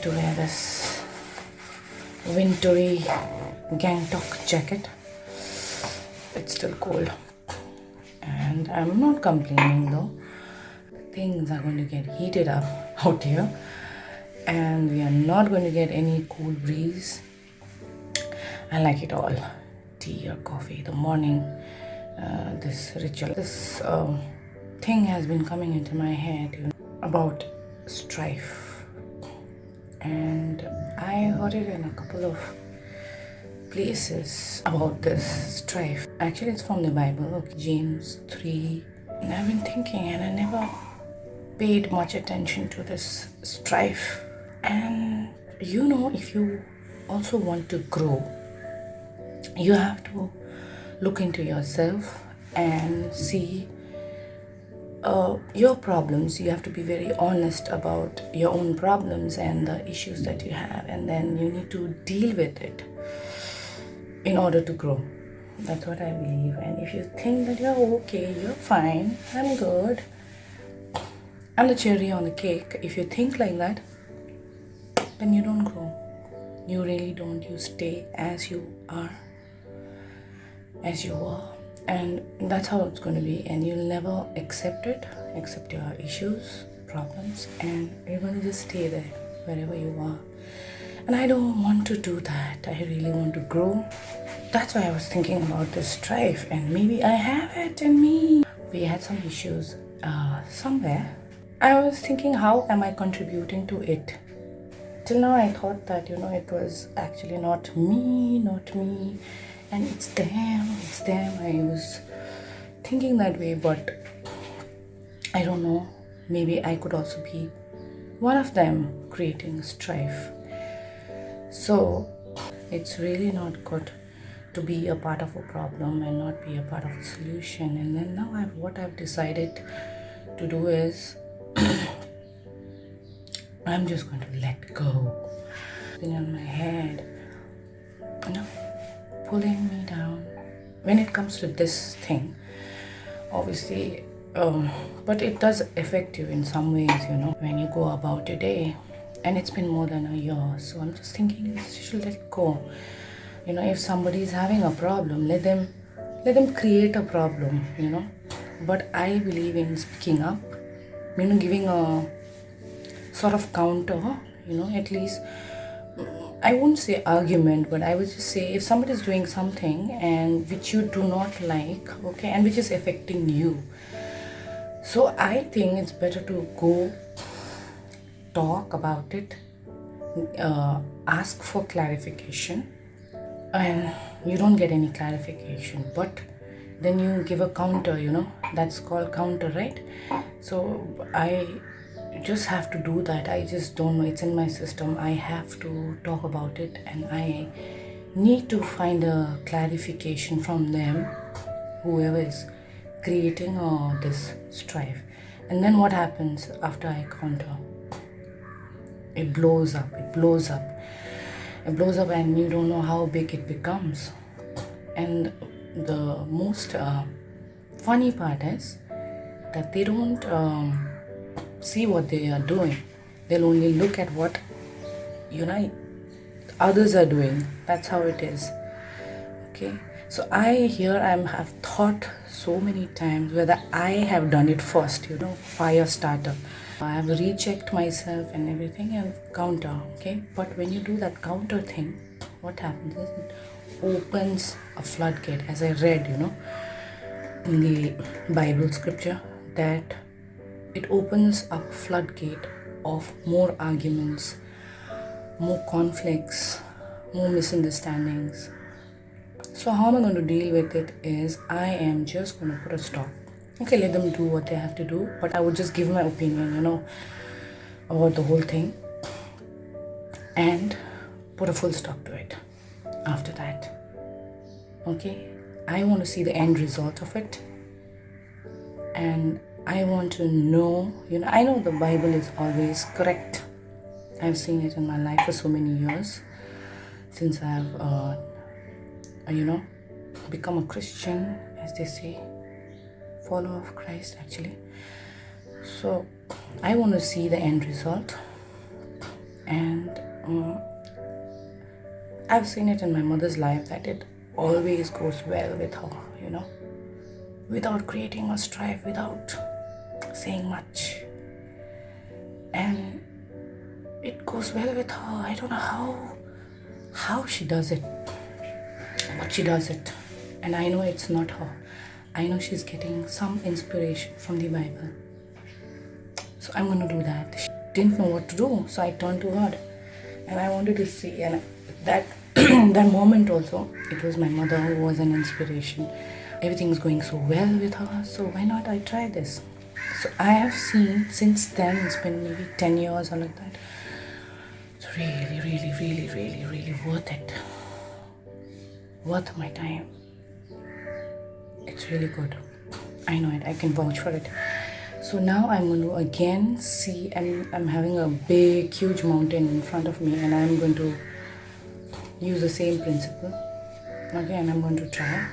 to wear this wintry Gangtok jacket. It's still cold and I'm not complaining though. Things are going to get heated up out here and we are not going to get any cool breeze. I like it all. Tea or coffee, the morning, this ritual, this thing has been coming into my head, about strife, and I heard it in a couple of places about this strife. Actually, it's from the Bible, James 3. And I've been thinking and I never paid much attention to this strife. And if you also want to grow, you have to look into yourself and see your problems. You have to be very honest about your own problems and the issues that you have, and then you need to deal with it in order to grow. That's what I believe. And if you think that you're okay, you're fine, I'm good, I'm the cherry on the cake, if you think like that, then you don't grow. You really don't. You stay as you are, as you were, and that's how it's going to be. And you'll never accept your issues, problems, and you're going to just stay there wherever you are. And I don't want to do that. I really want to grow. That's why I was thinking about this strife, and maybe I have it in me. We had some issues somewhere. I was thinking, how am I contributing to it? Till now I thought that it was actually not me, and it's them. I was thinking that way, but I don't know, maybe I could also be one of them creating strife. So it's really not good to be a part of a problem and not be a part of a solution. And then now what I've decided to do is I'm just going to let go. Thing on my head, pulling me down. When it comes to this thing, obviously, but it does affect you in some ways, when you go about your day. And it's been more than a year, so I'm just thinking you should let go. If somebody is having a problem, let them create a problem, But I believe in speaking up, giving a sort of counter, at least. I won't say argument, but I would just say, if somebody is doing something and which you do not like, okay, and which is affecting you, so I think it's better to go talk about it, ask for clarification, and you don't get any clarification, but then you give a counter, that's called counter, right? So I just have to do that. I just don't know, it's in my system. I have to talk about it, and I need to find a clarification from them, whoever is creating this strife. And then what happens after I counter? It blows up, and you don't know how big it becomes. And the most funny part is that they don't see what they are doing. They'll only look at what others are doing. That's how it is. Okay, so I have thought so many times whether I have done it first, fire starter. I have rechecked myself and everything and counter. Okay, but when you do that counter thing, what happens is it opens a floodgate, as I read in the Bible scripture, that it opens up floodgate of more arguments, more conflicts, more misunderstandings. So how am I going to deal with it is, I am just going to put a stop. Okay, let them do what they have to do, but I would just give my opinion, about the whole thing, and put a full stop to it after that. Okay, I want to see the end result of it, and I want to know, I know the Bible is always correct. I've seen it in my life for so many years, since I've, become a Christian, as they say, follower of Christ actually. So I want to see the end result, And I've seen it in my mother's life that it always goes well with her, without creating a strife, without saying much. And it goes well with her. I don't know how she does it, but she does it. And I know it's not her. I know she's getting some inspiration from the Bible. So I'm going to do that. She didn't know what to do, so I turned to her. And I wanted to see, and that that moment also, it was my mother who was an inspiration. Everything's going so well with her, so why not I try this? So I have seen since then, it's been maybe 10 years or like that. It's really, really, really, really, really worth it. Worth my time. It's really good. I know it. I can vouch for it. So now I'm going to again see, and I'm having a big, huge mountain in front of me, and I'm going to use the same principle. Okay, and I'm going to try.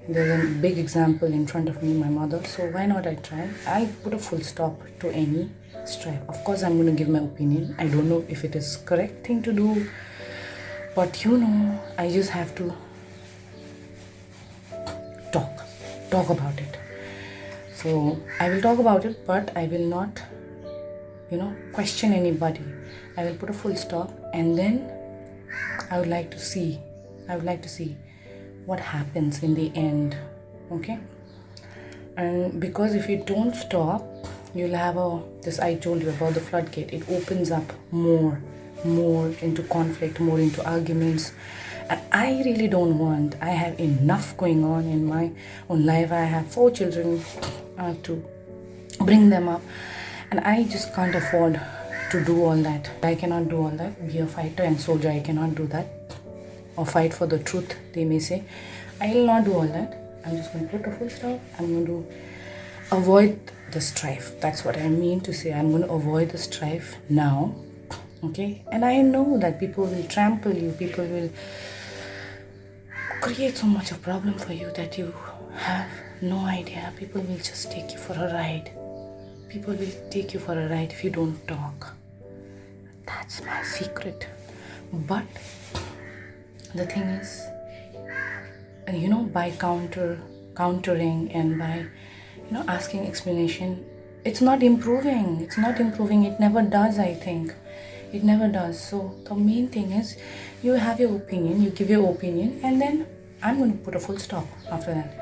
There's a big example in front of me, my mother. So why not I try? I put a full stop to any strife. Of course, I'm going to give my opinion. I don't know if it is correct thing to do, but I just have to talk about it. So I will talk about it, but I will not, question anybody. I will put a full stop, and then I would like to see what happens in the end. Okay? And because if you don't stop, you'll have this I told you about the floodgate. It opens up more into conflict, more into arguments. And I really don't want. I have enough going on in my own life. I have 4 children. I have to bring them up, and I just can't afford to do all that. I cannot do all that. Be a fighter and soldier. I cannot do that. Or fight for the truth, they may say. I will not do all that. I'm just going to put a full stop. I'm going to avoid the strife. That's what I mean to say. I'm going to avoid the strife now. Okay? And I know that people will trample you. People will create so much of problem for you that you have no idea. People will just take you for a ride. People will take you for a ride if you don't talk. That's my secret. But the thing is, by countering and by asking explanation, it's not improving. It never does. I think it never does. So the main thing is, you have your opinion, you give your opinion, and then I'm going to put a full stop after that.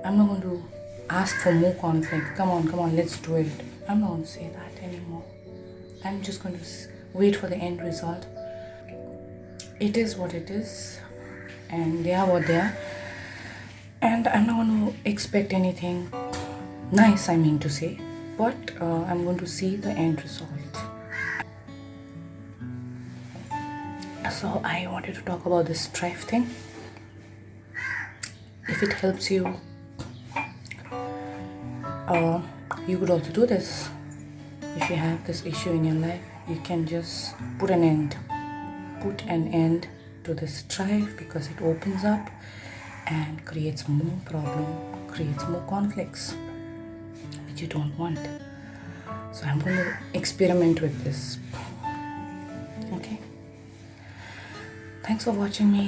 I'm not going to ask for more conflict. Come on, let's do it. I'm not going to say that anymore. I'm just going to wait for the end result. It is what it is, and they are what they are, and I'm not going to expect anything nice, I mean to say, but I'm going to see the end result. So I wanted to talk about this strife thing. If it helps you, you could also do this. If you have this issue in your life, you can just put an end to this strife, because it opens up and creates more problem, creates more conflicts which you don't want. So I'm going to experiment with this. Okay, thanks for watching me.